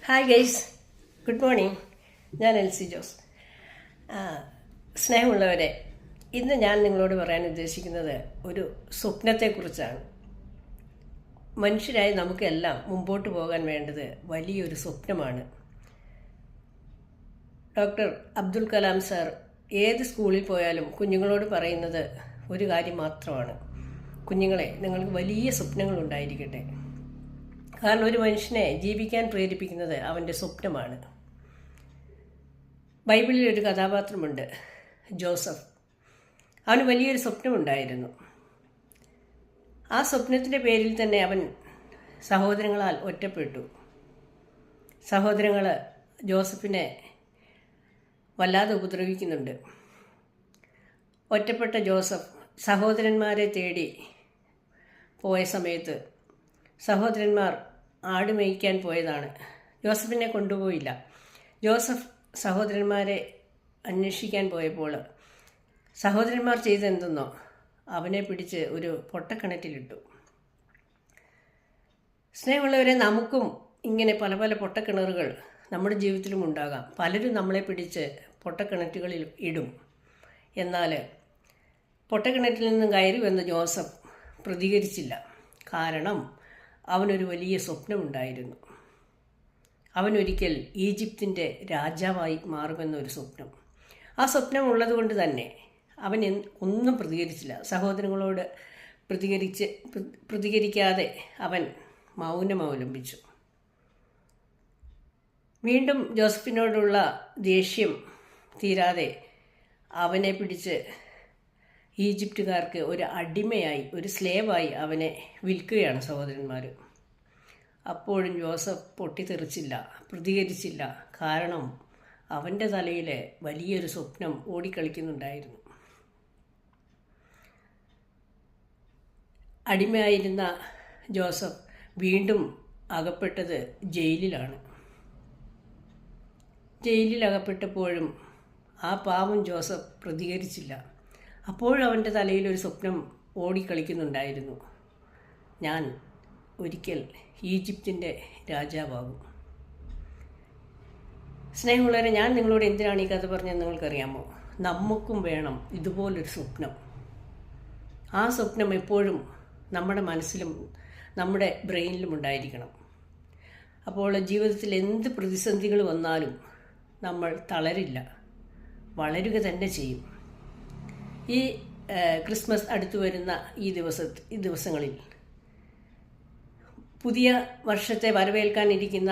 Hi guys, good morning. ഞാൻ LC Jose. സ്നേഹമുള്ളവരെ, ഇന്ന് ഞാൻ നിങ്ങളോട് പറയാൻ ഉദ്ദേശിക്കുന്നത് ഒരു സ്വപ്നത്തെക്കുറിച്ചാണ്. മനുഷ്യരായി നമുക്കെല്ലാം മുമ്പോട്ട് പോകാൻ വേണ്ടത് വലിയൊരു സ്വപ്നമാണ്. ഡോക്ടർ അബ്ദുൽ കലാം സാർ ഏത് സ്കൂളിൽ പോയാലും കുഞ്ഞുങ്ങളോട് പറയുന്നത് ഒരു കാര്യം മാത്രമാണ്: കുഞ്ഞുങ്ങളെ, നിങ്ങൾക്ക് വലിയ സ്വപ്നങ്ങൾ ഉണ്ടായിരിക്കട്ടെ. കാരണം ഒരു മനുഷ്യനെ ജീവിക്കാൻ പ്രേരിപ്പിക്കുന്നത് അവൻ്റെ സ്വപ്നമാണ്. ബൈബിളിൽ ഒരു കഥാപാത്രമുണ്ട്, ജോസഫ്. അവന് വലിയൊരു സ്വപ്നമുണ്ടായിരുന്നു. ആ സ്വപ്നത്തിൻ്റെ പേരിൽ തന്നെ അവൻ സഹോദരങ്ങളാൽ ഒറ്റപ്പെട്ടു. സഹോദരങ്ങൾ ജോസഫിനെ വല്ലാതെ ഉപദ്രവിക്കുന്നുണ്ട്. ഒറ്റപ്പെട്ട ജോസഫ് സഹോദരന്മാരെ തേടി പോയ സമയത്ത് സഹോദരന്മാർ ആട് മേയ്ക്കാൻ പോയതാണ്. ജോസഫിനെ കൊണ്ടുപോയില്ല. ജോസഫ് സഹോദരന്മാരെ അന്വേഷിക്കാൻ പോയപ്പോൾ സഹോദരന്മാർ ചെയ്തെന്തെന്നോ അവനെ പിടിച്ച് ഒരു പൊട്ടക്കിണറ്റിലിട്ടു. സ്നേഹമുള്ളവരെ, നമുക്കും ഇങ്ങനെ പല പല പൊട്ടക്കിണറുകൾ നമ്മുടെ ജീവിതത്തിലും ഉണ്ടാകാം. പലരും നമ്മളെ പിടിച്ച് പൊട്ടക്കിണറ്റുകളിൽ ഇടും. എന്നാൽ പൊട്ടക്കിണറ്റിൽ നിന്നും കയറി വന്ന ജോസഫ് പ്രതികരിച്ചില്ല. കാരണം അവനൊരു വലിയ സ്വപ്നമുണ്ടായിരുന്നു. അവനൊരിക്കൽ ഈജിപ്തിൻ്റെ രാജാവായി മാറുമെന്നൊരു സ്വപ്നം. ആ സ്വപ്നം ഉള്ളതുകൊണ്ട് തന്നെ അവൻ ഒന്നും പ്രതികരിച്ചില്ല. സഹോദരങ്ങളോട് പ്രതികരിക്കാതെ അവൻ മൗനം അവലംബിച്ചു. വീണ്ടും ജോസഫിനോടുള്ള ദേഷ്യം തീരാതെ അവനെ പിടിച്ച് ഈജിപ്തുകാർക്ക് ഒരു അടിമയായി, ഒരു സ്ലേവായി അവനെ വിൽക്കുകയാണ് സഹോദരന്മാർ. അപ്പോഴും ജോസഫ് പൊട്ടിത്തെറിച്ചില്ല, പ്രതികരിച്ചില്ല. കാരണം അവൻ്റെ തലയിൽ വലിയൊരു സ്വപ്നം ഓടിക്കളിക്കുന്നുണ്ടായിരുന്നു. അടിമയായിരുന്ന ജോസഫ് വീണ്ടും അകപ്പെട്ടത് ജയിലിലാണ്. ജയിലിൽ അകപ്പെട്ടപ്പോഴും ആ പാവം ജോസഫ് പ്രതികരിച്ചില്ല. അപ്പോഴവൻ്റെ തലയിലൊരു സ്വപ്നം ഓടിക്കളിക്കുന്നുണ്ടായിരുന്നു: ഞാൻ ഒരിക്കൽ ഈജിപ്തിൻ്റെ രാജാവാകും. സ്നേഹമുള്ളവരെ, ഞാൻ നിങ്ങളോട് എന്തിനാണ് ഈ കഥ പറഞ്ഞതെന്ന് നിങ്ങൾക്കറിയാമോ? നമുക്കും വേണം ഇതുപോലൊരു സ്വപ്നം. ആ സ്വപ്നം എപ്പോഴും നമ്മുടെ മനസ്സിലും നമ്മുടെ ബ്രെയിനിലും ഉണ്ടായിരിക്കണം. അപ്പോൾ ജീവിതത്തിൽ എന്ത് പ്രതിസന്ധികൾ വന്നാലും നമ്മൾ തളരില്ല, വളരുക തന്നെ ചെയ്യും. ഈ ക്രിസ്മസ് അടുത്തു വരുന്ന ഈ ദിവസങ്ങളിൽ പുതിയ വർഷത്തെ വരവേൽക്കാനിരിക്കുന്ന